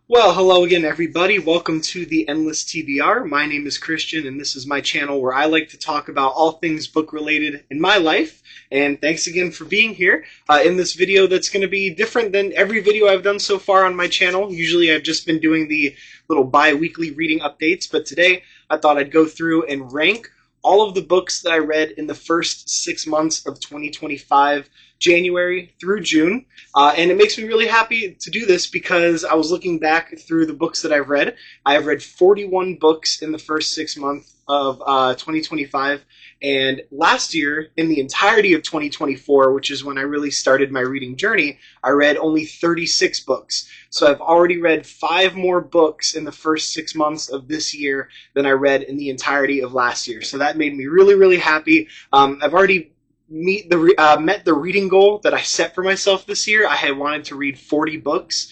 Well, hello again, everybody. Welcome to the Endless TBR. My name is Christian, and this is my channel where I like to talk about all things book related in my life. And thanks again for being here in this video that's going to be different than every video I've done so far on my channel. Usually I've just been doing the little bi-weekly reading updates, but today I thought I'd go through and rank all of the books that I read in the first 6 months of 2025, January through June. And it makes me really happy to do this because I was looking back through the books that I've read. I have read 41 books in the first 6 months of 2025. And last year, in the entirety of 2024, which is when I really started my reading journey, I read only 36 books. So I've already read 5 more books in the first 6 months of this year than I read in the entirety of last year. So that made me really, really happy. I've already met the reading goal that I set for myself this year. I had wanted to read 40 books,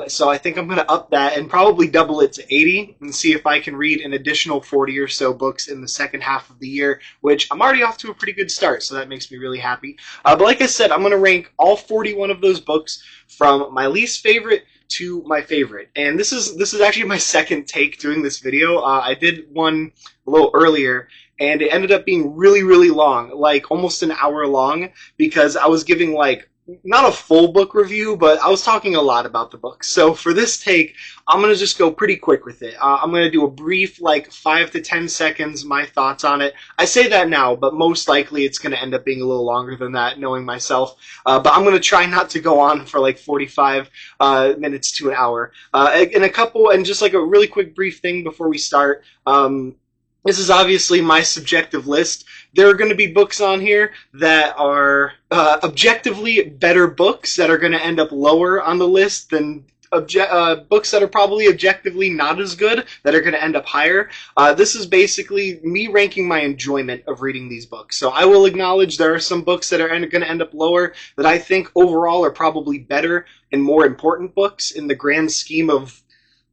so I think I'm going to up that and probably double it to 80 and see if I can read an additional 40 or so books in the second half of the year, which I'm already off to a pretty good start, so that makes me really happy. But like I said, I'm going to rank all 41 of those books from my least favorite to my favorite. And this is actually my second take doing this video. I did one a little earlier, and it ended up being really, really long, like almost an hour long, because I was giving like not a full book review, but I was talking a lot about the book. So for this take, I'm going to just go pretty quick with it. I'm going to do a brief, like 5 to 10 seconds, my thoughts on it. I say that now, but most likely it's going to end up being a little longer than that, knowing myself. But I'm going to try not to go on for like 45 minutes to an hour. And just like a really quick brief thing before we start. This is obviously my subjective list. There are going to be books on here that are objectively better books that are going to end up lower on the list than books that are probably objectively not as good that are going to end up higher. This is basically me ranking my enjoyment of reading these books. So I will acknowledge there are some books that are going to end up lower that I think overall are probably better and more important books in the grand scheme of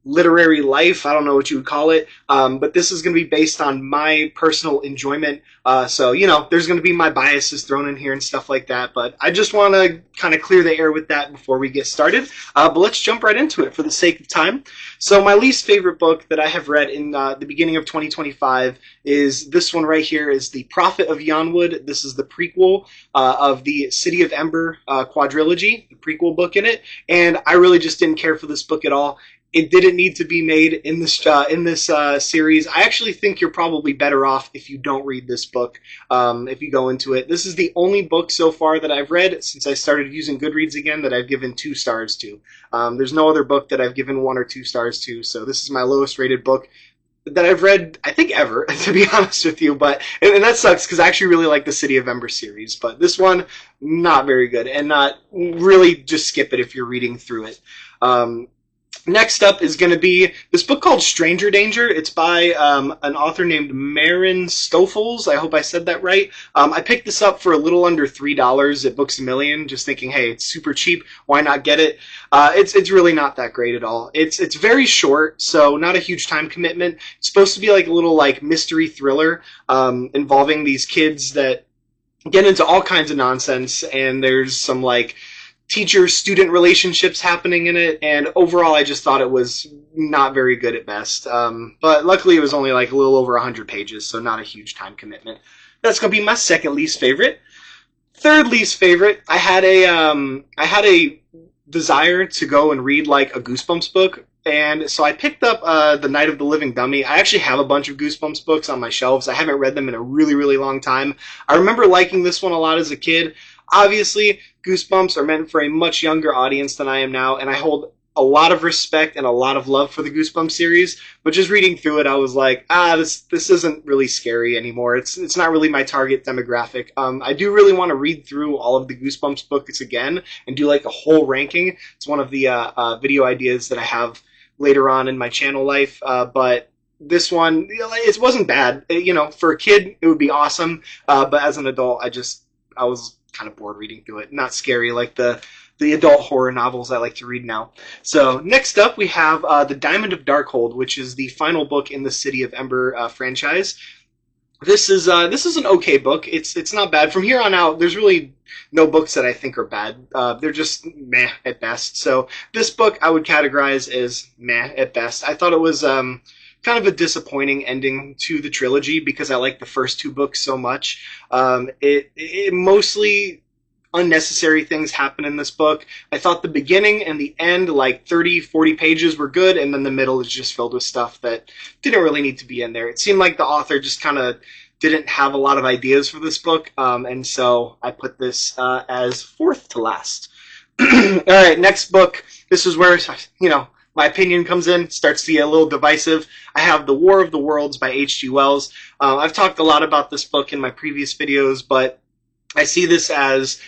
literary life. I don't know what you would call it, but this is going to be based on my personal enjoyment. So, there's going to be my biases thrown in here and stuff like that, but I just want to kind of clear the air with that before we get started. But let's jump right into it for the sake of time. So my least favorite book that I have read in the beginning of 2025 is this one right here, is The Prophet of Yonwood. This is the prequel of the City of Ember quadrilogy, the prequel book in it, and I really just didn't care for this book at all. It didn't need to be made in this series. I actually think you're probably better off if you don't read this book, if you go into it. This is the only book so far that I've read since I started using Goodreads again that I've given 2 stars to. There's no other book that I've given 1 or 2 stars to, so this is my lowest rated book that I've read, I think, ever, to be honest with you. But and that sucks because I actually really like the City of Ember series, but this one, not very good, and not really, just skip it if you're reading through it. Next up is going to be this book called Stranger Danger. It's by an author named Maren Stoffels. I hope I said that right. I picked this up for a little under $3 at Books A Million, just thinking, hey, it's super cheap. Why not get it? It's really not that great at all. It's very short, so not a huge time commitment. It's supposed to be like a little like mystery thriller involving these kids that get into all kinds of nonsense, and there's some like teacher-student relationships happening in it, and overall I just thought it was not very good at best. But luckily it was only like a little over 100 pages, so not a huge time commitment. That's going to be my second least favorite. Third least favorite, I had a desire to go and read like a Goosebumps book, and so I picked up The Night of the Living Dummy. I actually have a bunch of Goosebumps books on my shelves. I haven't read them in a really, really long time. I remember liking this one a lot as a kid. Obviously, Goosebumps are meant for a much younger audience than I am now, and I hold a lot of respect and a lot of love for the Goosebumps series, but just reading through it, I was like, this isn't really scary anymore. It's not really my target demographic. I do really want to read through all of the Goosebumps books again and do like a whole ranking. It's one of the video ideas that I have later on in my channel life, but this one, it wasn't bad. For a kid, it would be awesome, but as an adult, I was kind of bored reading through it. Not scary like the adult horror novels I like to read now. So next up we have The Diamond of Darkhold, which is the final book in the City of Ember franchise. This is an okay book. It's not bad. From here on out, there's really no books that I think are bad. They're just meh at best. So this book I would categorize as meh at best. I thought it was kind of a disappointing ending to the trilogy because I like the first two books so much. It mostly unnecessary things happen in this book. I thought the beginning and the end, like 30, 40 pages, were good, and then the middle is just filled with stuff that didn't really need to be in there. It seemed like the author just kind of didn't have a lot of ideas for this book, and so I put this as fourth to last. All right, next book. This is where, my opinion comes in, starts to get a little divisive. I have The War of the Worlds by H.G. Wells. I've talked a lot about this book in my previous videos, but I see this as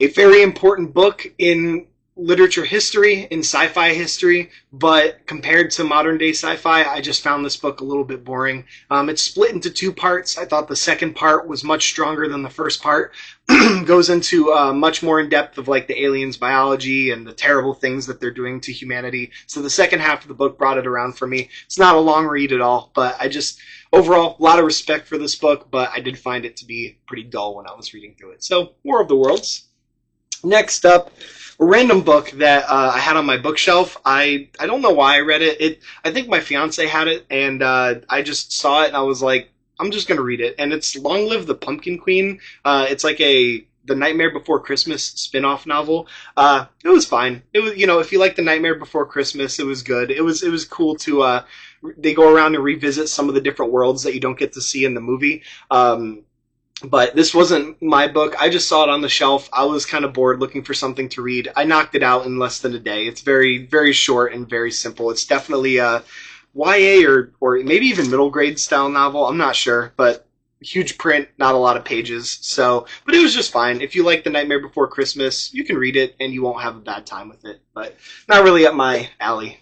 a very important book in literature history, in sci-fi history, but compared to modern day sci-fi, I just found this book a little bit boring. It's split into two parts. I thought the second part was much stronger than the first part. Goes into much more in depth of like the aliens' biology and the terrible things that they're doing to humanity. So the second half of the book brought it around for me. It's not a long read at all, but overall, a lot of respect for this book, but I did find it to be pretty dull when I was reading through it. So, War of the Worlds. Next up, a random book that I had on my bookshelf. I don't know why I read it. I think my fiance had it, and I just saw it, and I was like, I'm just going to read it. And it's Long Live the Pumpkin Queen. It's like the Nightmare Before Christmas spin-off novel. It was fine. It was, if you like the Nightmare Before Christmas, it was good. It was cool to they go around and revisit some of the different worlds that you don't get to see in the movie. But this wasn't my book. I just saw it on the shelf. I was kind of bored looking for something to read. I knocked it out in less than a day. It's very, very short and very simple. It's definitely a YA or maybe even middle grade style novel. I'm not sure, but huge print, not a lot of pages. So, but it was just fine. If you like The Nightmare Before Christmas, you can read it and you won't have a bad time with it. But not really up my alley.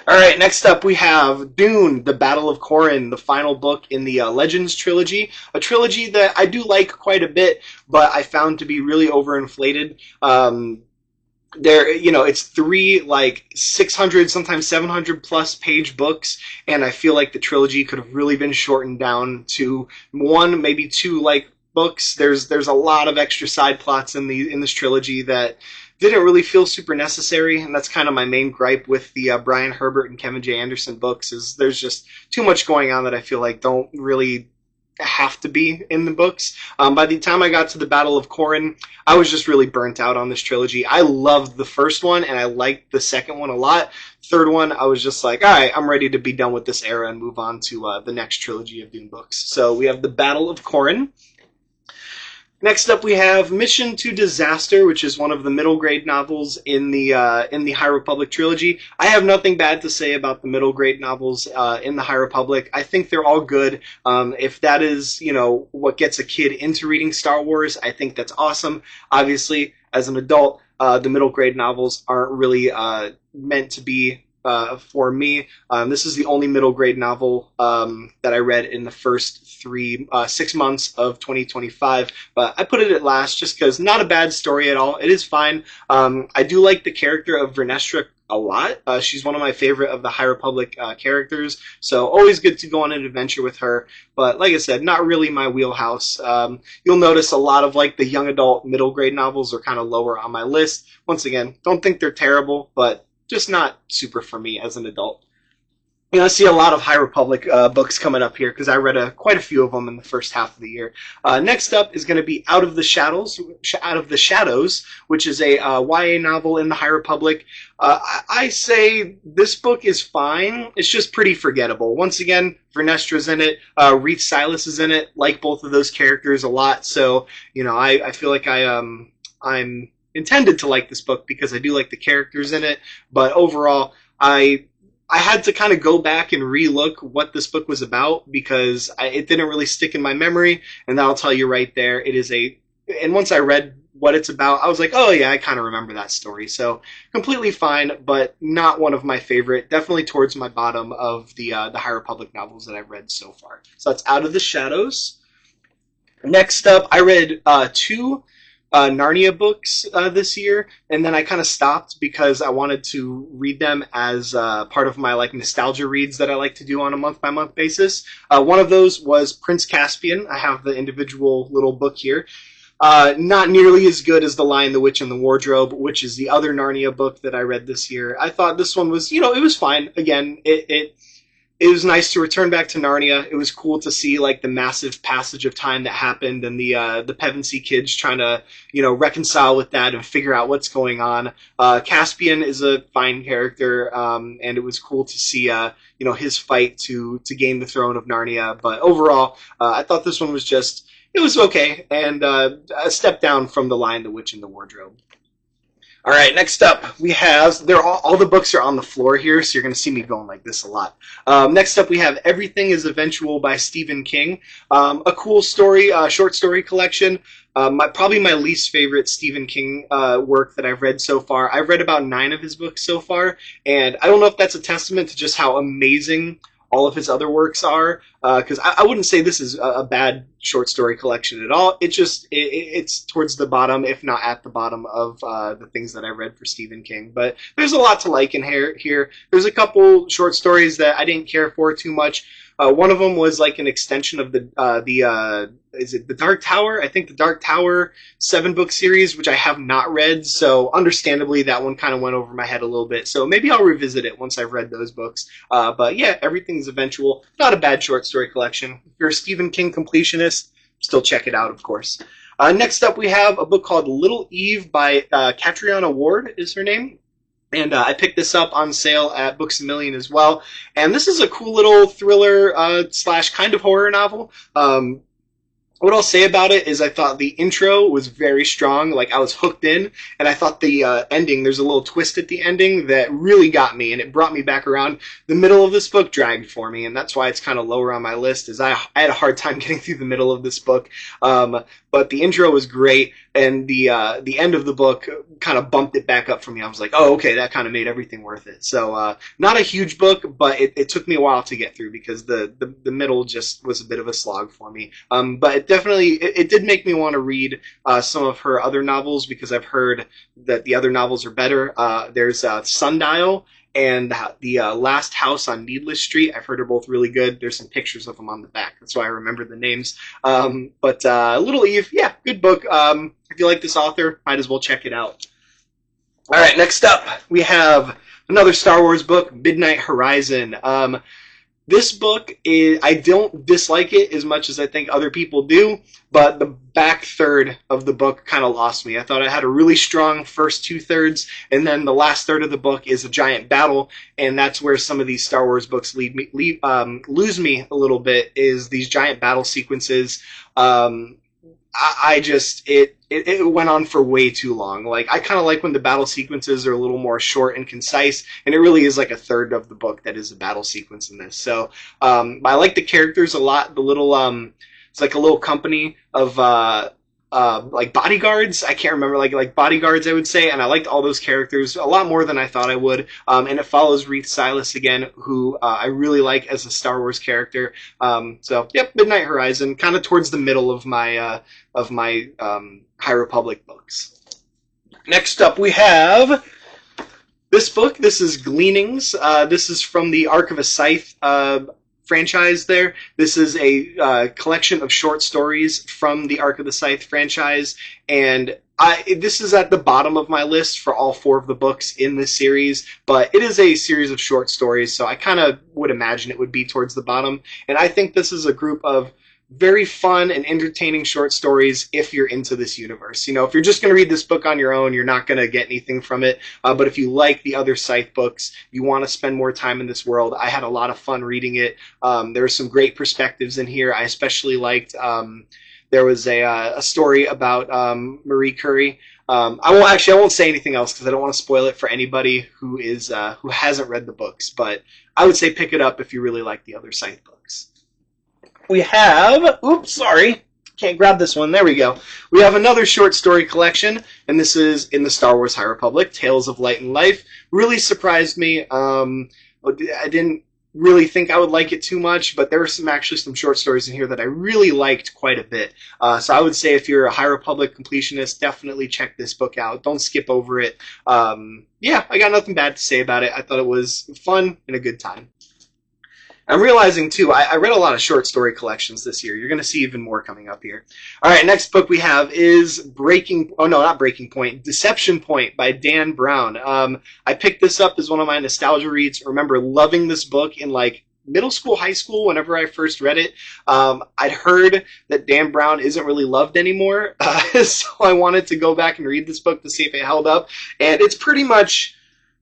All right, next up we have Dune: The Battle of Corran, the final book in the Legends trilogy, a trilogy that I do like quite a bit, but I found to be really overinflated. It's three like 600, sometimes 700 plus page books, and I feel like the trilogy could have really been shortened down to one, maybe two like books. There's a lot of extra side plots in this trilogy that didn't really feel super necessary, and that's kind of my main gripe with the Brian Herbert and Kevin J. Anderson books. Is there's just too much going on that I feel like don't really have to be in the books. By the time I got to the Battle of Corran, I was just really burnt out on this trilogy. I loved the first one, and I liked the second one a lot. Third one, I was just like, all right, I'm ready to be done with this era and move on to the next trilogy of Dune books. So we have the Battle of Corran. Next up, we have Mission to Disaster, which is one of the middle grade novels in the High Republic trilogy. I have nothing bad to say about the middle grade novels in the High Republic. I think they're all good. If that is, what gets a kid into reading Star Wars, I think that's awesome. Obviously, as an adult, the middle grade novels aren't really meant to be for me. This is the only middle grade novel that I read in the first 6 months of 2025, but I put it at last just because not a bad story at all. It is fine. I do like the character of Vernestra a lot. She's one of my favorite of the High Republic characters, so always good to go on an adventure with her, but like I said, not really my wheelhouse. You'll notice a lot of like the young adult middle grade novels are kind of lower on my list. Once again, don't think they're terrible, but just not super for me as an adult. I see a lot of High Republic books coming up here because I read quite a few of them in the first half of the year. Next up is going to be Out of the Shadows, which is a YA novel in the High Republic. I say this book is fine. It's just pretty forgettable. Once again, Vernestra's in it. Reith Silas is in it. Like both of those characters a lot. So, I feel like I'm intended to like this book because I do like the characters in it. But overall, I had to kind of go back and relook what this book was about because it didn't really stick in my memory, and that'll tell you right there. And once I read what it's about, I was like, oh yeah, I kind of remember that story. So completely fine, but not one of my favorite. Definitely towards my bottom of the High Republic novels that I've read so far. So that's Out of the Shadows. Next up, I read two Narnia books this year, and then I kind of stopped because I wanted to read them as part of my like nostalgia reads that I like to do on a month by month basis. One of those was Prince Caspian. I have the individual little book here. Not nearly as good as The Lion, the Witch, and the Wardrobe, which is the other Narnia book that I read this year. I thought this one was, it was fine. Again, it was nice to return back to Narnia. It was cool to see like the massive passage of time that happened and the Pevensey kids trying to reconcile with that and figure out what's going on. Caspian is a fine character, and it was cool to see his fight to gain the throne of Narnia. But overall, I thought this one was just. It was okay, and a step down from The Lion, the Witch, and the Wardrobe. All right, next up, we have, all the books are on the floor here, so you're going to see me going like this a lot. Next up, we have Everything is Eventual by Stephen King. A cool story, short story collection. Probably my least favorite Stephen King work that I've read so far. I've read about 9 of his books so far, and I don't know if that's a testament to just how amazing all of his other works are, because I wouldn't say this is a bad short story collection at all. It's towards the bottom, if not at the bottom, of the things that I read for Stephen King. But there's a lot to like in here. There's a couple short stories that I didn't care for too much. One of them was like an extension of is it The Dark Tower? I think The Dark Tower 7-book series, which I have not read, so understandably that one kind of went over my head a little bit. So maybe I'll revisit it once I've read those books. But yeah, Everything's Eventual. Not a bad short story collection. If you're a Stephen King completionist, still check it out, of course. Next up, we have a book called Little Eve by Catriona Ward, is her name. And I picked this up on sale at Books A Million as well. And this is a cool little thriller slash kind of horror novel. What I'll say about it is I thought the intro was very strong. Like, I was hooked in, and I thought the ending, there's a little twist at the ending that really got me, and it brought me back around. The middle of this book dragged for me, and that's why it's kind of lower on my list, is I had a hard time getting through the middle of this book. But the intro was great, and the end of the book kind of bumped it back up for me. I was like, oh, okay, that kind of made everything worth it. So not a huge book, but it took me a while to get through because the middle just was a bit of a slog for me. But it did make me want to read some of her other novels because I've heard that the other novels are better. There's Sundial and the Last House on Needless Street. I've heard are both really good. There's some pictures of them on the back. That's why I remember the names. But Little Eve, yeah, good book. If you like this author, might as well check it out. All right, next up, we have another Star Wars book, Midnight Horizon. This book, I don't dislike it as much as I think other people do, but the back third of the book kind of lost me. I thought I had a really strong first 2/3, and then the last third of the book is a giant battle, and that's where some of these Star Wars books lose me a little bit, is these giant battle sequences. It went on for way too long. Like, I kind of like when the battle sequences are a little more short and concise, and it really is like a third of the book that is a battle sequence in this. So I like the characters a lot. The little it's like a little company of like bodyguards. I can't remember, like bodyguards, I would say, and I liked all those characters a lot more than I thought I would. And it follows Reath Silas again, who I really like as a Star Wars character. So yep, Midnight Horizon, kind of towards the middle of my High Republic books. Next up, we have this book. This is Gleanings. This is from the Arc of a Scythe franchise there. This is a collection of short stories from the Arc of the Scythe franchise, and this is at the bottom of my list for all 4 of the books in this series, but it is a series of short stories, so I kind of would imagine it would be towards the bottom, and I think this is a group of very fun and entertaining short stories if you're into this universe. You know, if you're just going to read this book on your own, you're not going to get anything from it. But if you like the other Scythe books, you want to spend more time in this world, I had a lot of fun reading it. There were some great perspectives in here. I especially liked, there was a story about Marie Curie. I won't say anything else because I don't want to spoil it for anybody who hasn't read the books. But I would say pick it up if you really like the other Scythe books. We have, can't grab this one, there we go. We have another short story collection, and this is in the Star Wars High Republic, Tales of Light and Life. Really surprised me. really think I would like it too much, but there are actually some short stories in here that I really liked quite a bit. So I would say if you're a High Republic completionist, definitely check this book out. Don't skip over it. Yeah, I got nothing bad to say about it. I thought it was fun and a good time. I'm realizing, too, I read a lot of short story collections this year. You're going to see even more coming up here. All right, next book we have is Deception Point by Dan Brown. I picked this up as one of my nostalgia reads. I remember loving this book in, like, middle school, high school, whenever I first read it. I'd heard that Dan Brown isn't really loved anymore, so I wanted to go back and read this book to see if it held up. And it's pretty much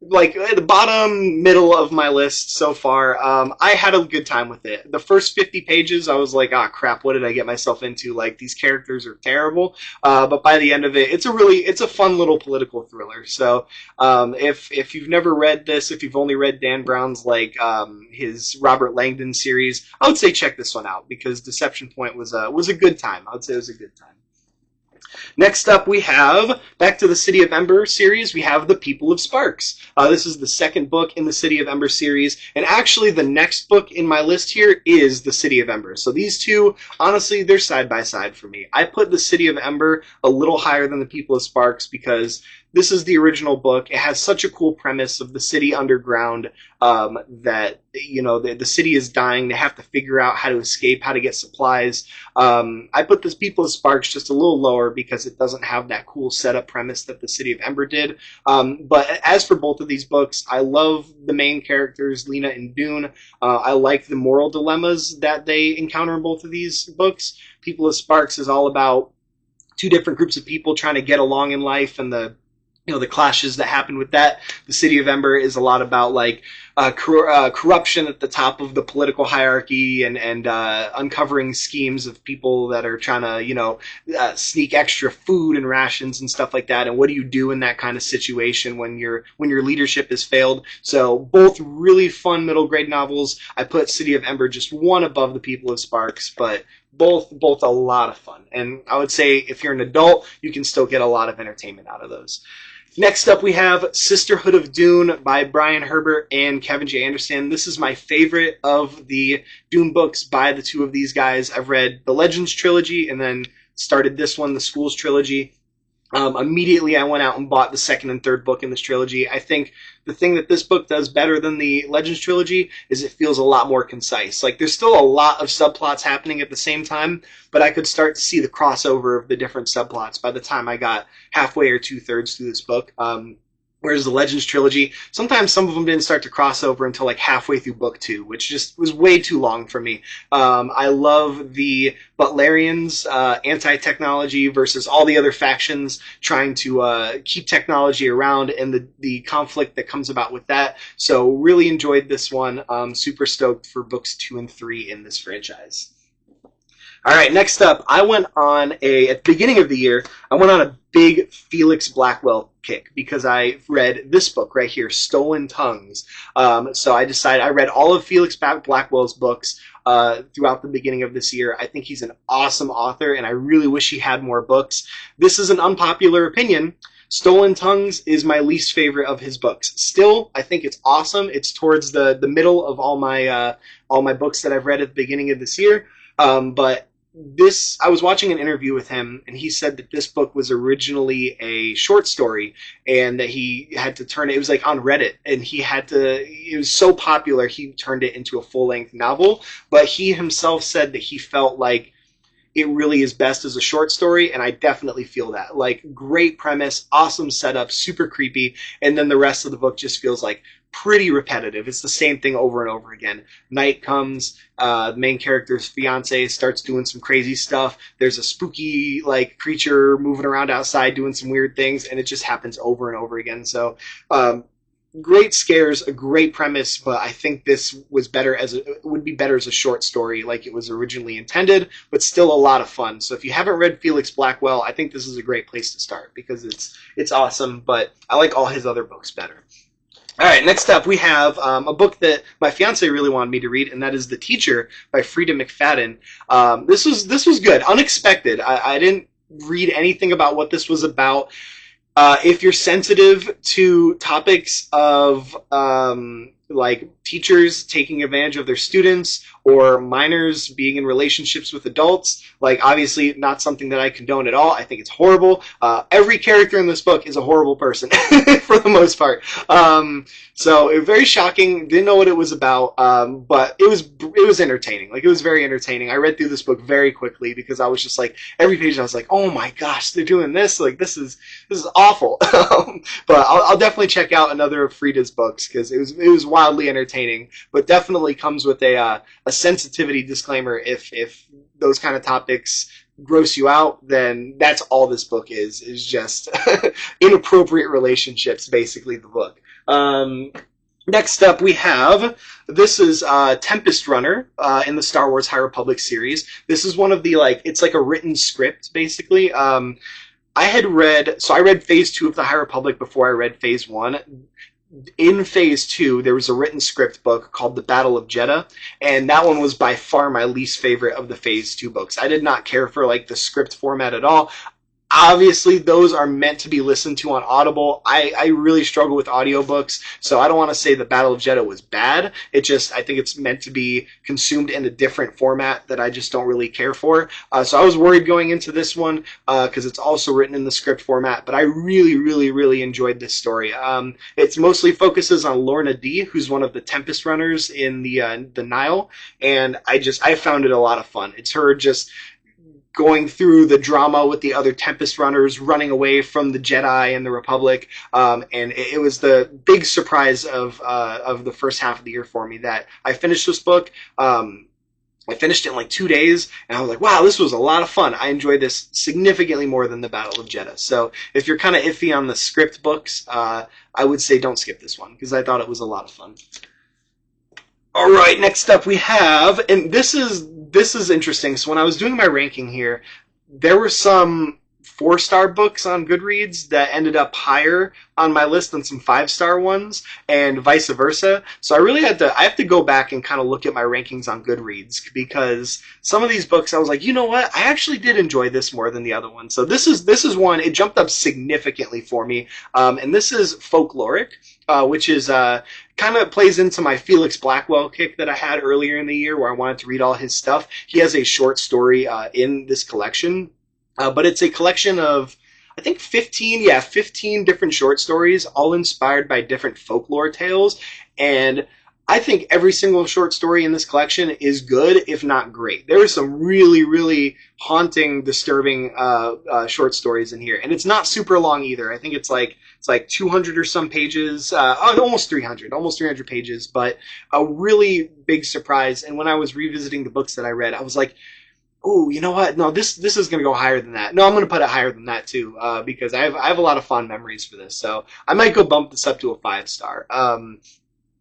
like at the bottom middle of my list so far. I had a good time with it. The first 50 pages I was like, ah, crap, what did I get myself into? Like, these characters are terrible. But by the end of it, it's a fun little political thriller. So if you've never read this, if you've only read Dan Brown's like his Robert Langdon series, I would say check this one out, because Deception Point was a good time. I would say it was a good time. Next up, we have, back to the City of Ember series, we have The People of Sparks. This is the second book in the City of Ember series, and actually the next book in my list here is The City of Ember. So these two, honestly, they're side by side for me. I put The City of Ember a little higher than The People of Sparks because this is the original book. It has such a cool premise of the city underground, that, you know, the city is dying. They have to figure out how to escape, how to get supplies. I put this People of Sparks just a little lower because it doesn't have that cool setup premise that the City of Ember did. But as for both of these books, I love the main characters, Lena and Dune. I like the moral dilemmas that they encounter in both of these books. People of Sparks is all about two different groups of people trying to get along in life and the clashes that happen with that. The City of Ember is a lot about like corruption at the top of the political hierarchy and uncovering schemes of people that are trying to sneak extra food and rations and stuff like that. And what do you do in that kind of situation when your leadership has failed? So both really fun middle grade novels. I put City of Ember just one above The People of Sparks, but both a lot of fun. And I would say if you're an adult, you can still get a lot of entertainment out of those. Next up, we have Sisterhood of Dune by Brian Herbert and Kevin J. Anderson. This is my favorite of the Dune books by the two of these guys. I've read the Legends trilogy and then started this one, the Schools trilogy. Immediately I went out and bought the second and third book in this trilogy. I think the thing that this book does better than the Legends trilogy is it feels a lot more concise. Like, there's still a lot of subplots happening at the same time, but I could start to see the crossover of the different subplots by the time I got halfway or two-thirds through this book. Whereas the Legends trilogy, sometimes some of them didn't start to cross over until like halfway through book 2, which just was way too long for me. I love the Butlerians, anti-technology versus all the other factions trying to keep technology around, and the conflict that comes about with that. So really enjoyed this one. Super stoked for books 2 and 3 in this franchise. All right, next up, at the beginning of the year, I went on a big Felix Blackwell kick because I read this book right here, Stolen Tongues. So I read all of Felix Blackwell's books throughout the beginning of this year. I think he's an awesome author, and I really wish he had more books. This is an unpopular opinion. Stolen Tongues is my least favorite of his books. Still, I think it's awesome. It's towards the middle of all my books that I've read at the beginning of this year. But I was watching an interview with him, and he said that this book was originally a short story, and that he had to turn it was like on Reddit, and it was so popular, he turned it into a full-length novel. But he himself said that he felt like it really is best as a short story, and I definitely feel that. Like, great premise, awesome setup, super creepy, and then the rest of the book just feels like pretty repetitive. It's the same thing over and over again. Night comes, the main character's fiance starts doing some crazy stuff. There's a spooky creature moving around outside doing some weird things, and it just happens over and over again. So great scares, a great premise, but I think this would be better as a short story like it was originally intended, but still a lot of fun. So if you haven't read Felix Blackwell, I think this is a great place to start because it's awesome, but I like all his other books better. All right, next up we have a book that my fiance really wanted me to read, and that is The Teacher by Frida McFadden. This was good, unexpected. I didn't read anything about what this was about. If you're sensitive to topics of like teachers taking advantage of their students or minors being in relationships with adults. Like, obviously not something that I condone at all. I think it's horrible. Every character in this book is a horrible person for the most part. So it was very shocking. Didn't know what it was about, but it was entertaining. Like, it was very entertaining. I read through this book very quickly because I was just like, every page I was like, oh my gosh, they're doing this. Like, this is awful. But I'll definitely check out another of Frida's books because it was wildly entertaining. But definitely comes with a sensitivity disclaimer. If those kind of topics gross you out, then that's all this book is just inappropriate relationships, basically, the book. Next up, we have, this is Tempest Runner in the Star Wars High Republic series. This is one of the, like, it's like a written script, basically. I read Phase 2 of the High Republic before I read Phase 1. In Phase 2, there was a written script book called The Battle of Jedha, and that one was by far my least favorite of the Phase 2 books. I did not care for, like, the script format at all. Obviously, those are meant to be listened to on Audible. I really struggle with audiobooks, so I don't want to say the Battle of Jedha was bad. I think it's meant to be consumed in a different format that I just don't really care for. So I was worried going into this one, because it's also written in the script format, but I really, really, really enjoyed this story. It mostly focuses on Lorna Dee, who's one of the Tempest Runners in the Nile, and I found it a lot of fun. It's her just going through the drama with the other Tempest Runners, running away from the Jedi and the Republic, and it was the big surprise of the first half of the year for me that I finished this book. I finished it in like 2 days, and I was like, wow, this was a lot of fun. I enjoyed this significantly more than the Battle of Jedha. So if you're kind of iffy on the script books, I would say don't skip this one, because I thought it was a lot of fun. All right, next up we have, and this is interesting. So when I was doing my ranking here, there were some 4-star books on Goodreads that ended up higher on my list than some 5-star ones, and vice versa. So I have to go back and kind of look at my rankings on Goodreads, because some of these books I was like, you know what, I actually did enjoy this more than the other one. So this is one, it jumped up significantly for me, and this is Folkloric, which is kind of plays into my Felix Blackwell kick that I had earlier in the year, where I wanted to read all his stuff. He has a short story in this collection, but it's a collection of, I think, 15 different short stories, all inspired by different folklore tales. And I think every single short story in this collection is good, if not great. There are some really, really haunting, disturbing short stories in here, and it's not super long either. I think it's like 200 or some pages, almost 300 pages, but a really big surprise. And when I was revisiting the books that I read, I was like, oh, you know what? No, this is going to go higher than that. No, I'm going to put it higher than that too, because I have a lot of fond memories for this. So I might go bump this up to a 5-star,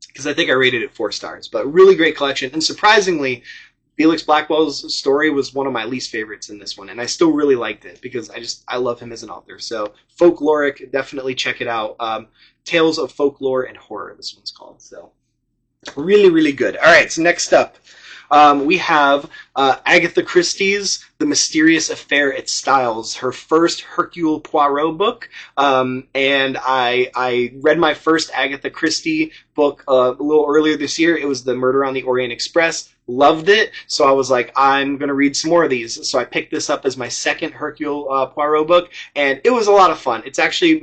because I think I rated it 4 stars. But really great collection, and surprisingly, Felix Blackwell's story was one of my least favorites in this one, and I still really liked it because I love him as an author. So Folkloric, definitely check it out. Tales of Folklore and Horror, this one's called. So really, really good. All right, so next up, we have Agatha Christie's The Mysterious Affair at Styles, her first Hercule Poirot book. And I read my first Agatha Christie book a little earlier this year. It was The Murder on the Orient Express. Loved it, so I was like, I'm going to read some more of these. So I picked this up as my second Hercule Poirot book, and it was a lot of fun. It's actually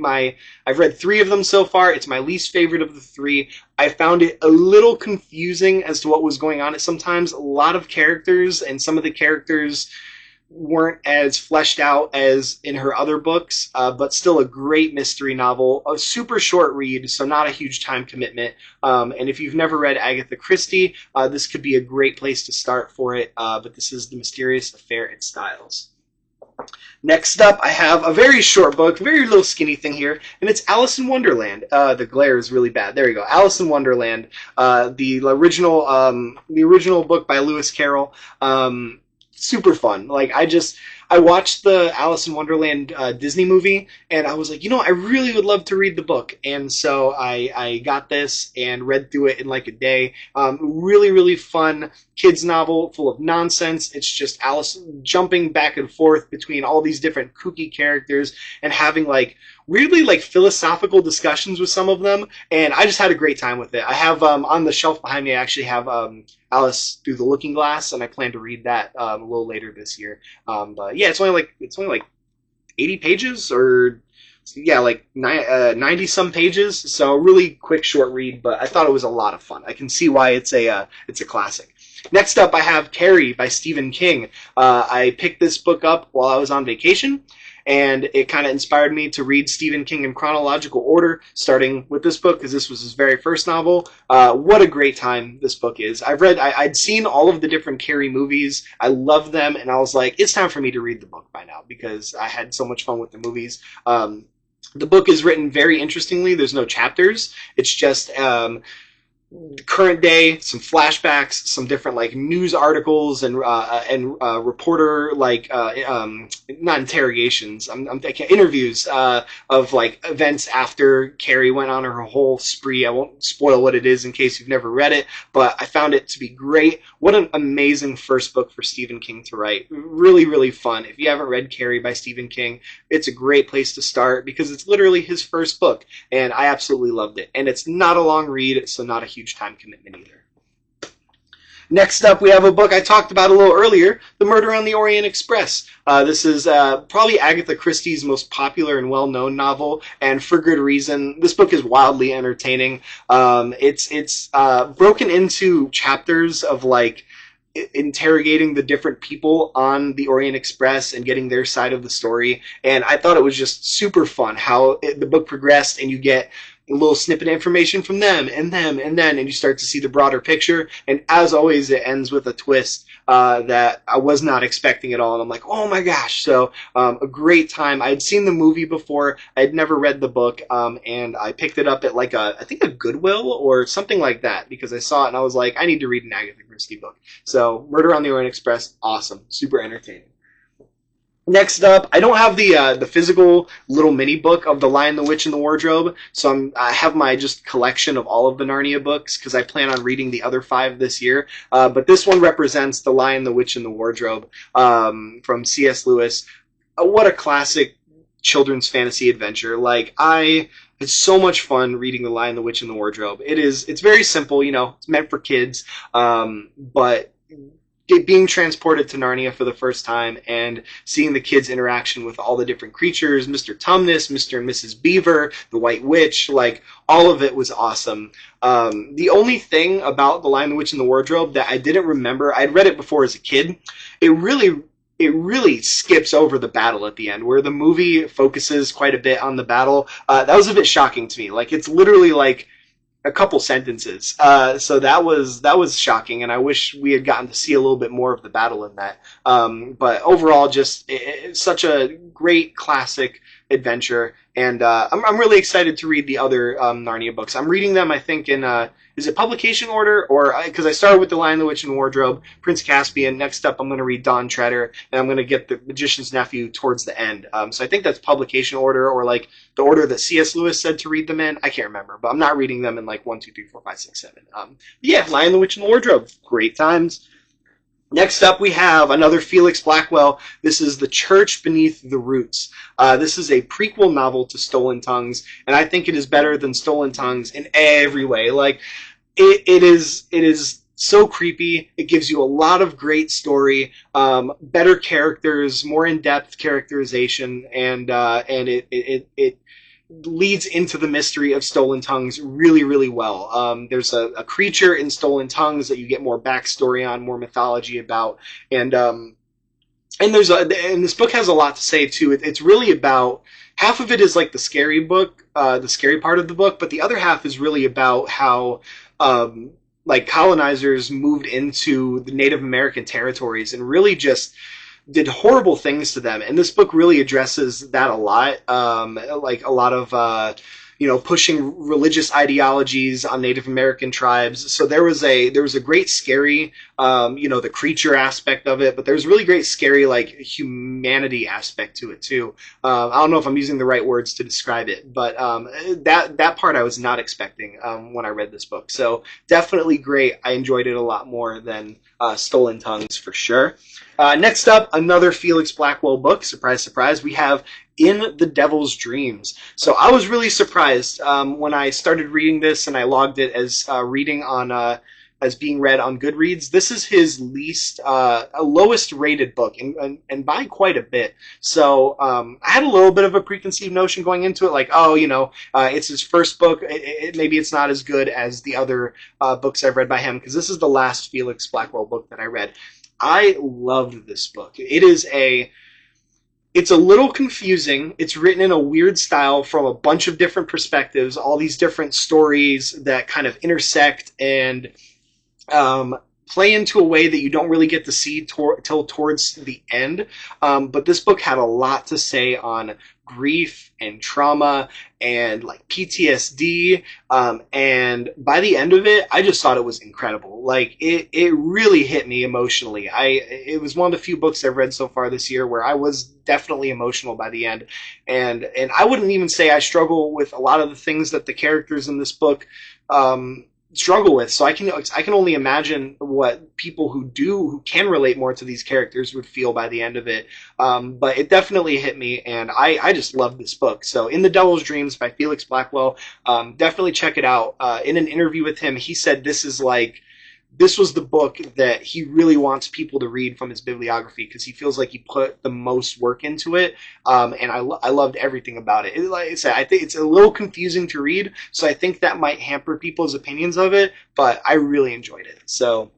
I've read 3 of them so far. It's my least favorite of the 3. I found it a little confusing as to what was going on at sometimes. A lot of characters, and some of the characters weren't as fleshed out as in her other books, but still a great mystery novel. A super short read, so not a huge time commitment. And if you've never read Agatha Christie, this could be a great place to start for it. But this is The Mysterious Affair at Styles. Next up, I have a very short book, very little skinny thing here, and it's Alice in Wonderland. The glare is really bad. There you go. Alice in Wonderland, the original book by Lewis Carroll. Super fun. Like, I watched the Alice in Wonderland Disney movie, and I was like, you know, I really would love to read the book. And so I got this and read through it in like a day. Really, really fun kids novel full of nonsense. It's just Alice jumping back and forth between all these different kooky characters and having like weirdly like philosophical discussions with some of them, and I just had a great time with it. I have on the shelf behind me, I actually have Alice Through the Looking Glass, and I plan to read that a little later this year. But yeah, it's only like 80 pages, or yeah, like 90 some pages. So a really quick, short read, but I thought it was a lot of fun. I can see why it's a classic. Next up, I have Carrie by Stephen King. I picked this book up while I was on vacation, and it kind of inspired me to read Stephen King in chronological order, starting with this book because this was his very first novel. What a great time this book is. I'd seen all of the different Carrie movies. I loved them, and I was like, it's time for me to read the book by now because I had so much fun with the movies. The book is written very interestingly. There's no chapters. It's just current day, some flashbacks, some different like news articles and reporter like not interrogations, interviews of like events after Carrie went on her whole spree. I won't spoil what it is in case you've never read it, but I found it to be great. What an amazing first book for Stephen King to write. Really, really fun. If you haven't read Carrie by Stephen King, it's a great place to start because it's literally his first book, and I absolutely loved it. And it's not a long read, so not a huge time commitment either. Next up, we have a book I talked about a little earlier, The Murder on the Orient Express. This is probably Agatha Christie's most popular and well-known novel, and for good reason. This book is wildly entertaining. It's broken into chapters of like interrogating the different people on the Orient Express and getting their side of the story, and I thought it was just super fun how the book progressed, and you get a little snippet of information from them, and you start to see the broader picture. And as always, it ends with a twist that I was not expecting at all, and I'm like, oh my gosh. So a great time. I had seen the movie before. I had never read the book, and I picked it up at like I think a Goodwill or something like that, because I saw it and I was like, I need to read an Agatha Christie book. So Murder on the Orient Express, awesome, super entertaining. Next up, I don't have the physical little mini book of The Lion, the Witch, and the Wardrobe, so I have my just collection of all of the Narnia books because I plan on reading the other 5 this year. But this one represents The Lion, the Witch, and the Wardrobe from C.S. Lewis. What a classic children's fantasy adventure! It's so much fun reading The Lion, the Witch, and the Wardrobe. It's very simple, it's meant for kids, but being transported to Narnia for the first time and seeing the kids' interaction with all the different creatures, Mr. Tumnus, Mr. and Mrs. Beaver, the White Witch, like all of it was awesome. The only thing about The Lion, the Witch, and the Wardrobe that I didn't remember, I'd read it before as a kid, it really skips over the battle at the end, where the movie focuses quite a bit on the battle. That was a bit shocking to me. Like, it's literally like a couple sentences. So that was shocking, and I wish we had gotten to see a little bit more of the battle in that. But overall, just it's such a great classic adventure, and I'm really excited to read the other Narnia books. I'm reading them, I think, in is it publication order, or because I started with The Lion, the Witch, and Wardrobe, Prince Caspian. Next up, I'm going to read Dawn Treader, and I'm going to get The Magician's Nephew towards the end. So I think that's publication order, or like the order that C.S. Lewis said to read them in. I can't remember, but I'm not reading them in like 1, 2, 3, 4, 5, 6, 7. Yeah, Lion, the Witch, and the Wardrobe, great times. Next up, we have another Felix Blackwell. This is The Church Beneath the Roots. This is a prequel novel to Stolen Tongues, and I think it is better than Stolen Tongues in every way. Like, it is so creepy. It gives you a lot of great story, better characters, more in-depth characterization, and it leads into the mystery of Stolen Tongues really, really well. There's a creature in Stolen Tongues that you get more backstory on, more mythology about, and this book has a lot to say too. It's really about, half of it is like the scary book, the scary part of the book, but the other half is really about how like colonizers moved into the Native American territories and really just did horrible things to them. And this book really addresses that a lot, like a lot of pushing religious ideologies on Native American tribes. So there was a great scary, the creature aspect of it, but there's really great scary, like, humanity aspect to it too. I don't know if I'm using the right words to describe it, but that part I was not expecting when I read this book. So definitely great. I enjoyed it a lot more than Stolen Tongues for sure. Next up, another Felix Blackwell book. Surprise, surprise. We have In the Devil's Dreams. So I was really surprised when I started reading this and I logged it as reading on as being read on Goodreads. This is his least lowest rated book, and by quite a bit. So I had a little bit of a preconceived notion going into it, like, oh, it's his first book. Maybe it's not as good as the other books I've read by him, because this is the last Felix Blackwell book that I read. I loved this book. It's a little confusing. It's written in a weird style from a bunch of different perspectives, all these different stories that kind of intersect and play into a way that you don't really get to see till towards the end. But this book had a lot to say on grief and trauma and like PTSD. And by the end of it, I just thought it was incredible. Like it really hit me emotionally. It was one of the few books I've read so far this year where I was definitely emotional by the end. And I wouldn't even say I struggle with a lot of the things that the characters in this book, struggle with. So I can only imagine what people who can relate more to these characters would feel by the end of it. But it definitely hit me, and I just love this book. So In the Devil's Dreams by Felix Blackwell, definitely check it out. In an interview with him, he said this was the book that he really wants people to read from his bibliography, because he feels like he put the most work into it. And I loved everything about it. Like I said, I think it's a little confusing to read, so I think that might hamper people's opinions of it, but I really enjoyed it. So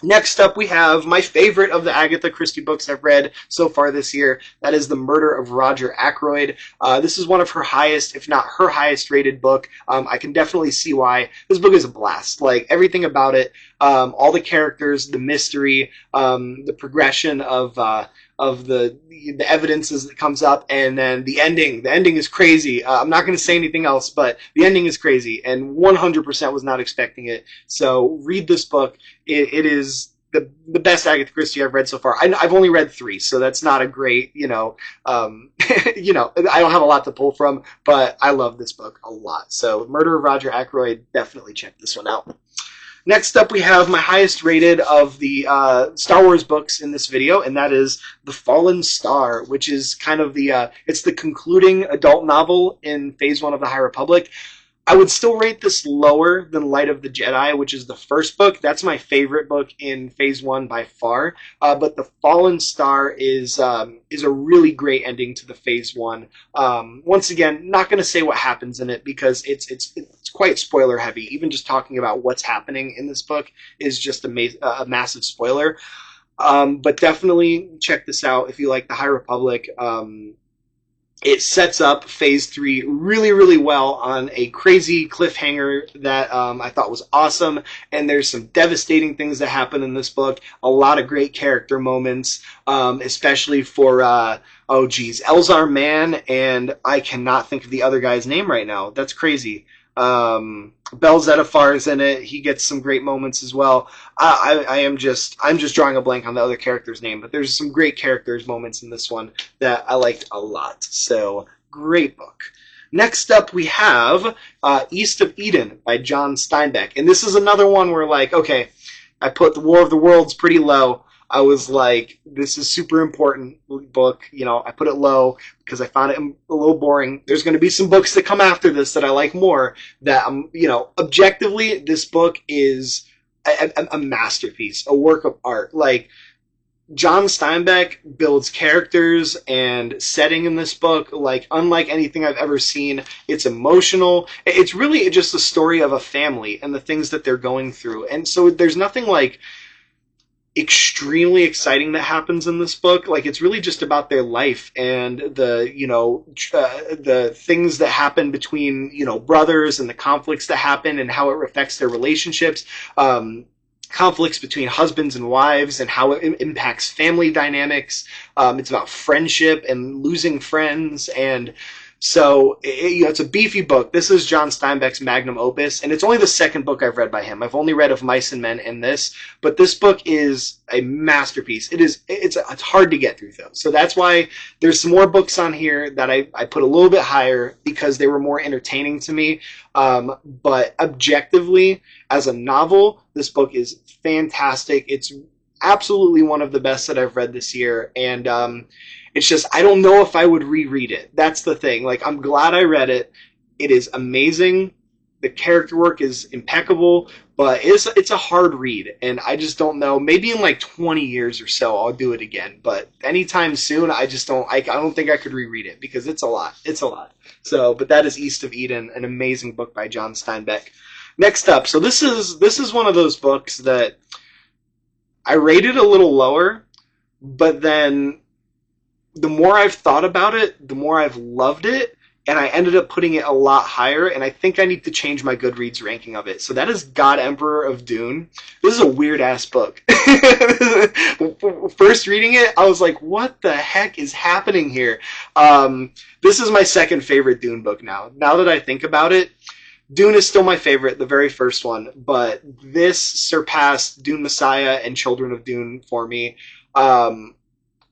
next up, we have my favorite of the Agatha Christie books I've read so far this year. That is The Murder of Roger Ackroyd. This is one of her highest, if not her highest rated book. I can definitely see why. This book is a blast. Like, everything about it, all the characters, the mystery, the progression of the evidences that comes up, and then the ending. The ending is crazy. I'm not going to say anything else, but the ending is crazy, and 100% was not expecting it. So read this book. It is the best Agatha Christie I've read so far. I've only read 3, so that's not a great, I don't have a lot to pull from, but I love this book a lot. So Murder of Roger Ackroyd, definitely check this one out. Next up, we have my highest rated of the Star Wars books in this video, and that is The Fallen Star, which is kind of it's the concluding adult novel in Phase 1 of the High Republic. I would still rate this lower than Light of the Jedi, which is the first book. That's my favorite book in Phase 1 by far. But The Fallen Star is a really great ending to the Phase 1. Once again, not going to say what happens in it, because it's quite spoiler heavy. Even just talking about what's happening in this book is just a massive spoiler. But definitely check this out if you like the High Republic. It sets up Phase 3 really, really well on a crazy cliffhanger that I thought was awesome. And there's some devastating things that happen in this book. A lot of great character moments, especially for, Elzar Mann, and I cannot think of the other guy's name right now. That's crazy. Bel Zettifar is in it. He gets some great moments as well. I'm just drawing a blank on the other character's name, but there's some great characters moments in this one that I liked a lot. So great book. Next up, we have East of Eden by John Steinbeck, and this is another one where, like, okay, I put The War of the Worlds pretty low. I was like, this is super important book. I put it low because I found it a little boring. There's going to be some books that come after this that I like more. That, objectively, this book is a masterpiece, a work of art. Like, John Steinbeck builds characters and setting in this book like unlike anything I've ever seen. It's emotional. It's really just the story of a family and the things that they're going through. And so there's nothing like extremely exciting that happens in this book. Like, it's really just about their life and the things that happen between brothers, and the conflicts that happen and how it affects their relationships, conflicts between husbands and wives and how it impacts family dynamics. It's about friendship and losing friends, and so it's a beefy book. This is John Steinbeck's magnum opus, and it's only the second book I've read by him. I've only read Of Mice and Men and this, but this book is a masterpiece. It's hard to get through, though. So that's why there's some more books on here that I put a little bit higher, because they were more entertaining to me. But objectively, as a novel, this book is fantastic. absolutely one of the best that I've read this year, and it's just I don't know if I would reread it. That's the thing. Like, I'm glad I read it. It is amazing. The character work is impeccable, but it's a hard read, and I just don't know. Maybe in like 20 years or so, I'll do it again. But anytime soon, I just don't. I don't think I could reread it because it's a lot. It's a lot. So, but that is East of Eden, an amazing book by John Steinbeck. Next up, so this is one of those books that I rated a little lower, but then the more I've thought about it, the more I've loved it, and I ended up putting it a lot higher, and I think I need to change my Goodreads ranking of it. So that is God Emperor of Dune. This is a weird-ass book. First reading it, I was like, what the heck is happening here? This is my second favorite Dune book now. Now that I think about it, Dune is still my favorite, the very first one, but this surpassed Dune Messiah and Children of Dune for me.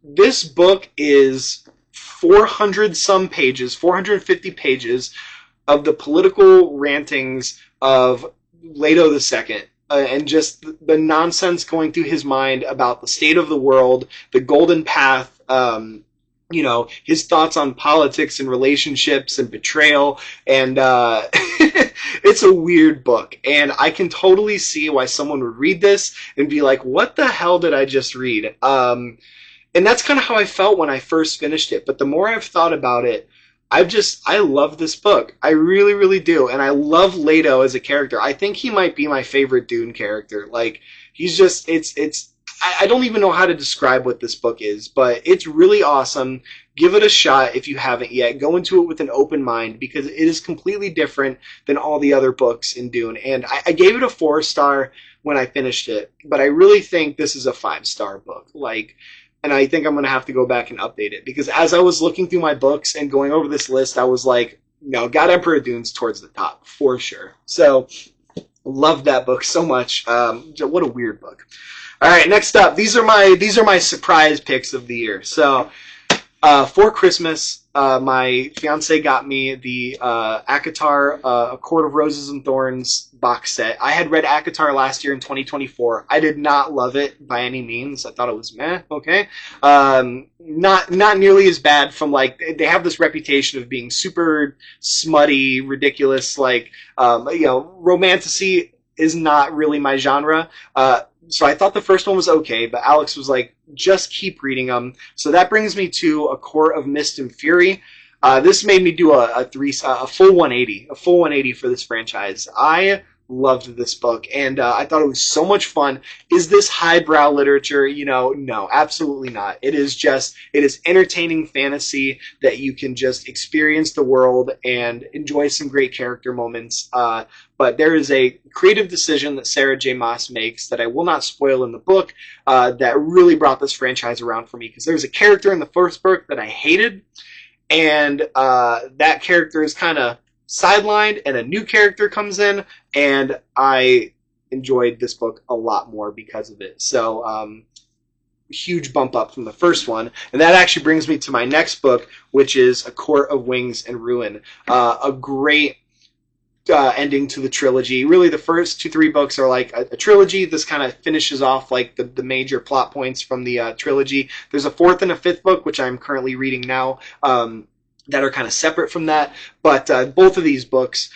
This book is 400 some pages, 450 pages of the political rantings of Leto II, and just the nonsense going through his mind about the state of the world, the golden path, his thoughts on politics and relationships and betrayal, and it's a weird book, and I can totally see why someone would read this and be like, what the hell did I just read? And that's kind of how I felt when I first finished it. But the more I've thought about it, I love this book. I really, really do. And I love Leto as a character. I think he might be my favorite Dune character. Like, he's just, I don't even know how to describe what this book is, but it's really awesome. Give it a shot if you haven't yet. Go into it with an open mind because it is completely different than all the other books in Dune. And I gave it a 4-star when I finished it, but I really think this is a 5-star book. And I think I'm going to have to go back and update it because as I was looking through my books and going over this list, I was like, no, God Emperor of Dune's towards the top for sure. So, love that book so much. What a weird book. All right, next up, these are my surprise picks of the year. So, for Christmas, my fiance got me the ACOTAR A Court of Roses and Thorns box set. I had read ACOTAR last year in 2024. I did not love it by any means. I thought it was meh, okay. Not nearly as bad from, they have this reputation of being super smutty, ridiculous, romantasy is not really my genre. So I thought the first one was okay, but Alex was like, just keep reading them. So that brings me to A Court of Mist and Fury. This made me do a full 180 for this franchise. I loved this book, and I thought it was so much fun. Is this highbrow literature? No, absolutely not. It is entertaining fantasy that you can just experience the world and enjoy some great character moments. But there is a creative decision that Sarah J. Maas makes that I will not spoil in the book that really brought this franchise around for me, because there's a character in the first book that I hated, and that character is kind of sidelined and a new character comes in, and I enjoyed this book a lot more because of it. So huge bump up from the first one. And that actually brings me to my next book, which is A Court of Wings and Ruin. A great ending to the trilogy. Really, the first 2-3 books are like a trilogy. This kind of finishes off the major plot points from the trilogy. There's a 4th and a 5th book, which I'm currently reading now, that are kind of separate from that. But both of these books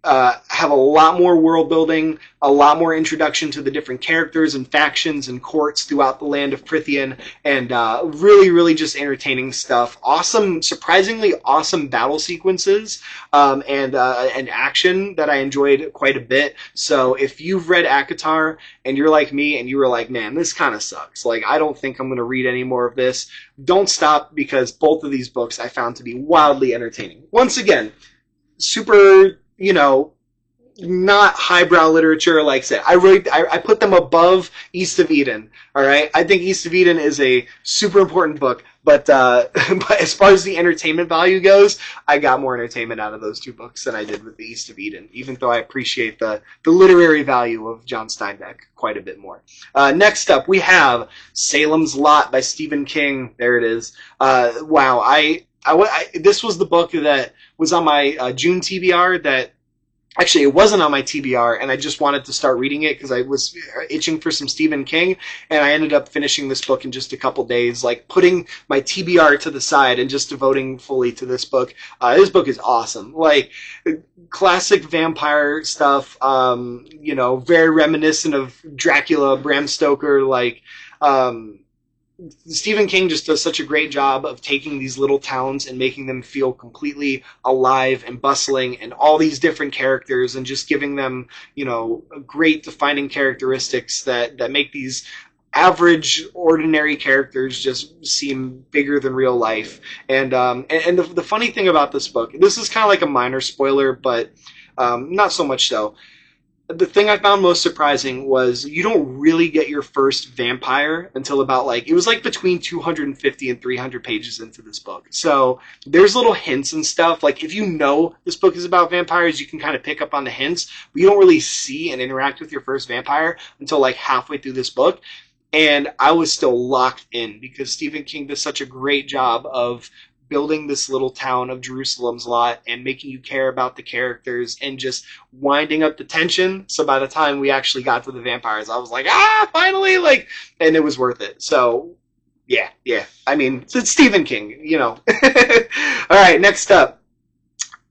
have a lot more world building, a lot more introduction to the different characters and factions and courts throughout the land of Prythian, and really, really just entertaining stuff. Awesome, surprisingly awesome battle sequences and action that I enjoyed quite a bit. So if you've read ACOTAR and you're like me and you were like, man, this kind of sucks, I don't think I'm going to read any more of this, don't stop, because both of these books I found to be wildly entertaining. Once again, super, not highbrow literature. Like I said, I put them above East of Eden. All right, I think East of Eden is a super important book, but as far as the entertainment value goes, I got more entertainment out of those 2 books than I did with the East of Eden, even though I appreciate the literary value of John Steinbeck quite a bit more. Next up, we have Salem's Lot by Stephen King. There it is. Wow, this was the book that was on my June TBR that Actually, it wasn't on my TBR, and I just wanted to start reading it because I was itching for some Stephen King, and I ended up finishing this book in just a couple days, like putting my TBR to the side and just devoting fully to this book. This book is awesome. Like, classic vampire stuff, you know, very reminiscent of Dracula, Bram Stoker, like, Stephen King just does such a great job of taking these little towns and making them feel completely alive and bustling, and all these different characters, and just giving them, you know, great defining characteristics that make these average, ordinary characters just seem bigger than real life. And the funny thing about this book, this is kind of like a minor spoiler, but not so much so. The thing I found most surprising was you don't really get your first vampire until about, like, it was like between 250 and 300 pages into this book. So there's little hints and stuff. Like, if you know this book is about vampires, you can kind of pick up on the hints, but you don't really see and interact with your first vampire until like halfway through this book. And I was still locked in because Stephen King does such a great job of building this little town of Jerusalem's Lot and making you care about the characters and just winding up the tension. So by the time we actually got to the vampires, I was like, finally, like, and it was worth it. So yeah. I mean, it's Stephen King, you know. All right, next up.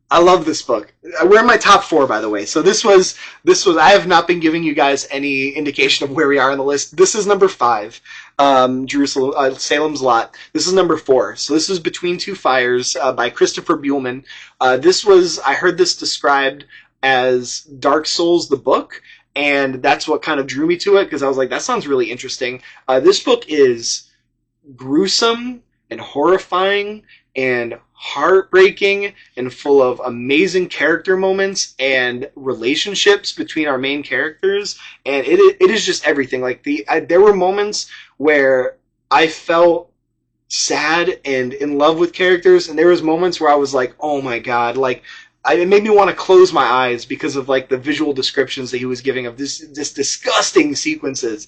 I love this book. We're in my top 4, by the way. So this was. I have not been giving you guys any indication of where we are on the list. This is number 5, Salem's Lot. This is number 4. So this is Between Two Fires by Christopher Buehlman. I heard this described as Dark Souls the book, and that's what kind of drew me to it, because I was like, that sounds really interesting. This book is gruesome and horrifying and heartbreaking and full of amazing character moments and relationships between our main characters, and it is just everything. Like, there were moments where I felt sad and in love with characters, and there was moments where I was like, oh my god, like, it made me want to close my eyes because of like the visual descriptions that he was giving of this disgusting sequences.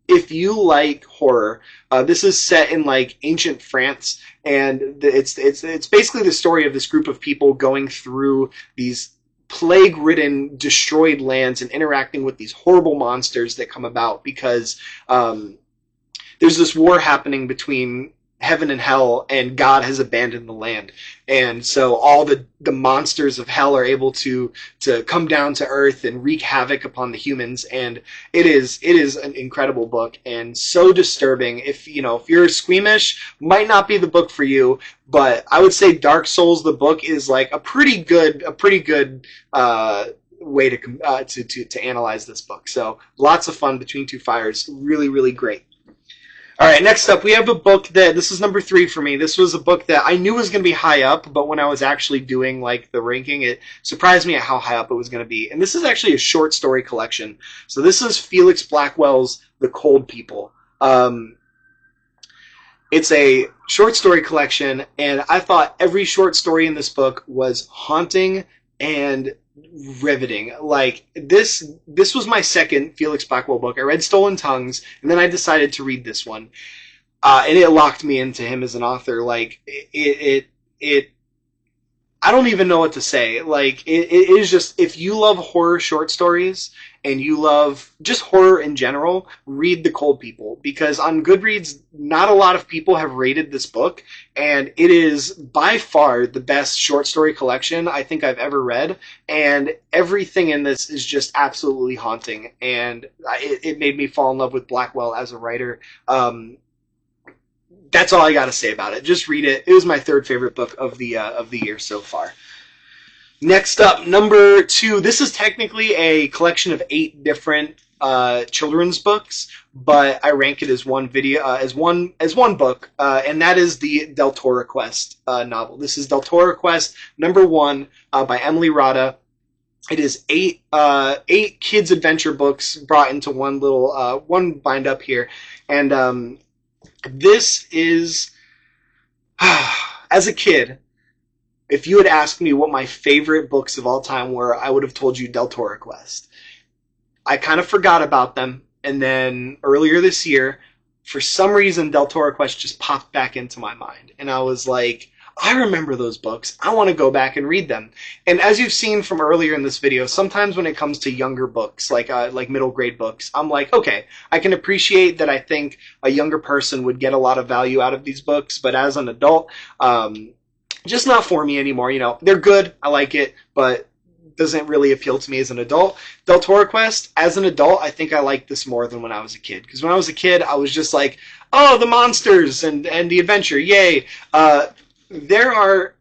If you like horror, this is set in like ancient France, and it's basically the story of this group of people going through these plague-ridden, destroyed lands and interacting with these horrible monsters that come about because there's this war happening between heaven and hell, and God has abandoned the land. And so all the monsters of hell are able to come down to earth and wreak havoc upon the humans. And it is an incredible book and so disturbing. If you're squeamish, might not be the book for you, but I would say Dark Souls the book is like a pretty good way to analyze this book. So lots of fun. Between Two Fires, really, really great. All right, next up, we have a book this is number 3 for me. This was a book that I knew was going to be high up, but when I was actually doing like the ranking, it surprised me at how high up it was going to be. And this is actually a short story collection. So this is Felix Blackwell's The Cold People. It's a short story collection, and I thought every short story in this book was haunting and riveting. Like, this was my second Felix Blackwell book. I read Stolen Tongues, and then I decided to read this one, and it locked me into him as an author. Like, it I don't even know what to say. Like, it is just, if you love horror short stories and you love just horror in general, read The Cold People, because on Goodreads, not a lot of people have rated this book, and it is by far the best short story collection I think I've ever read, and everything in this is just absolutely haunting, and it made me fall in love with Blackwell as a writer. That's all I got to say about it. Just read it. It was my 3rd favorite book of the year so far. Next up, number 2. This is technically a collection of 8 different children's books, but I rank it as one book, and that is the Del Toro Quest novel. This is Del Toro Quest number 1 by Emily Rada. It is 8 kids adventure books brought into one little one bind up here, and this is, as a kid, if you had asked me what my favorite books of all time were, I would have told you Del Toro Quest. I kind of forgot about them, and then earlier this year, for some reason, Del Toro Quest just popped back into my mind, and I was like, I remember those books. I want to go back and read them. And as you've seen from earlier in this video, sometimes when it comes to younger books, like middle grade books, I'm like, okay, I can appreciate that I think a younger person would get a lot of value out of these books, but as an adult, just not for me anymore. You know, they're good, I like it, but doesn't really appeal to me as an adult. Del Toro Quest, as an adult, I think I like this more than when I was a kid. Because when I was a kid, I was just like, oh, the monsters and the adventure, yay. There are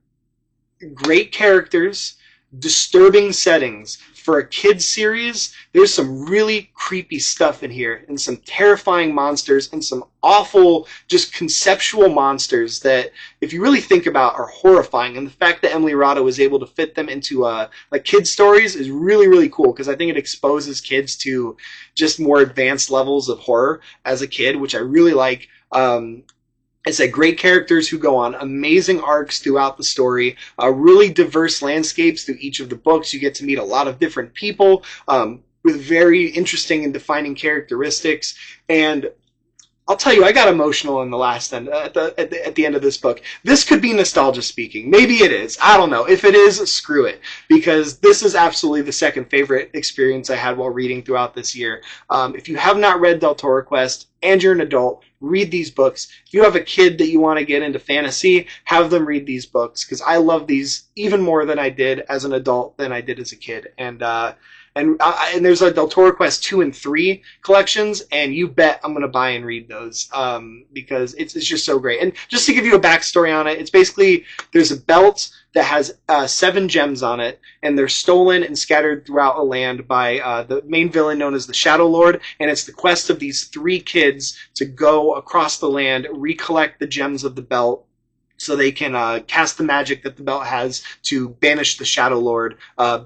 great characters, disturbing settings. For a kid's series, there's some really creepy stuff in here, and some terrifying monsters, and some awful, just conceptual monsters that, if you really think about, are horrifying. And the fact that Emily Rada was able to fit them into like kids' stories is really, really cool, because I think it exposes kids to just more advanced levels of horror as a kid, which I really like. It's like great characters who go on amazing arcs throughout the story, really diverse landscapes through each of the books. You get to meet a lot of different people with very interesting and defining characteristics. And I'll tell you, I got emotional in the last end, at the end of this book. This could be nostalgia speaking. Maybe it is. I don't know. If it is, screw it. Because this is absolutely the second favorite experience I had while reading throughout this year. If you have not read Del Toro Quest and you're an adult, read these books. If you have a kid that you want to get into fantasy, have them read these books. Because I love these even more than I did as an adult than I did as a kid. And there's a Del Toro Quest 2 and 3 collections, and you bet I'm going to buy and read those because it's just so great. And just to give you a backstory on it, it's basically there's a belt that has 7 gems on it, and they're stolen and scattered throughout a land by the main villain known as the Shadow Lord, and it's the quest of these 3 kids to go across the land, recollect the gems of the belt, so they can cast the magic that the belt has to banish the Shadow Lord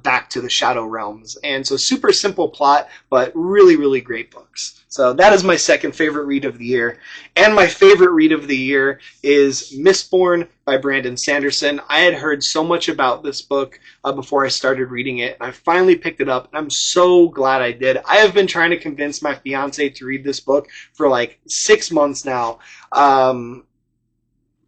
back to the Shadow Realms. And so super simple plot, but really, really great books. So that is my second favorite read of the year. And my favorite read of the year is Mistborn by Brandon Sanderson. I had heard so much about this book before I started reading it, and I finally picked it up, and I'm so glad I did. I have been trying to convince my fiance to read this book for like 6 months now.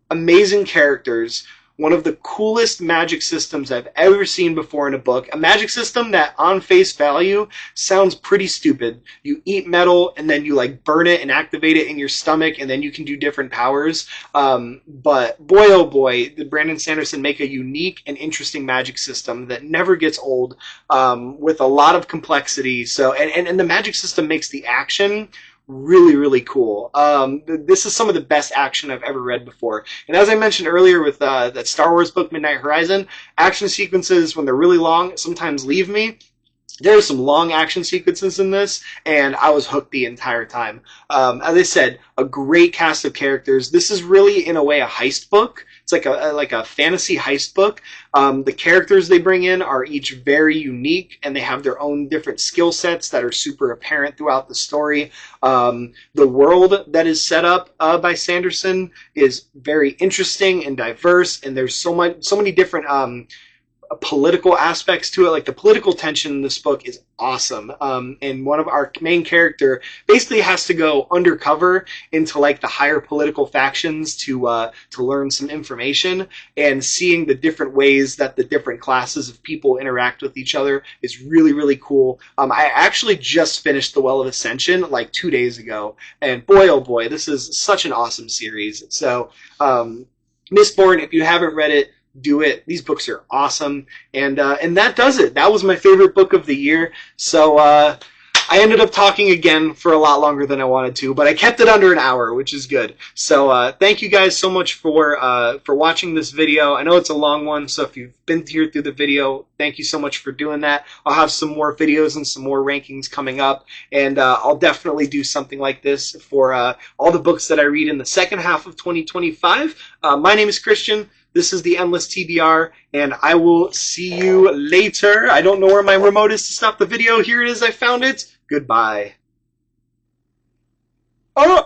Amazing characters, one of the coolest magic systems I've ever seen before in a book. A magic system that, on face value, sounds pretty stupid. You eat metal, and then you like burn it and activate it in your stomach, and then you can do different powers. But boy, oh boy, did Brandon Sanderson make a unique and interesting magic system that never gets old, with a lot of complexity. So, and the magic system makes the action really, really cool. This is some of the best action I've ever read before. And as I mentioned earlier with that Star Wars book, Midnight Horizon, action sequences, when they're really long, sometimes leave me. There are some long action sequences in this, and I was hooked the entire time. As I said, a great cast of characters. This is really, in a way, a heist book. It's like a fantasy heist book. The characters they bring in are each very unique, and they have their own different skill sets that are super apparent throughout the story. The world that is set up by Sanderson is very interesting and diverse, and there's so many different political aspects to it. Like the political tension in this book is awesome. And one of our main character basically has to go undercover into like the higher political factions to learn some information, and seeing the different ways that the different classes of people interact with each other is really, really cool. I actually just finished The Well of Ascension like 2 days ago, and boy, oh boy, this is such an awesome series. So, Mistborn, if you haven't read it, do it. These books are awesome. And that does it. That was my favorite book of the year. So I ended up talking again for a lot longer than I wanted to, but I kept it under an hour, which is good. So thank you guys so much for watching this video. I know it's a long one, so if you've been here through the video, thank you so much for doing that. I'll have some more videos and some more rankings coming up, and I'll definitely do something like this for all the books that I read in the second half of 2025. My name is Christian. This is the Endless TBR, and I will see you later. I don't know where my remote is to stop the video. Here it is. I found it. Goodbye. Oh!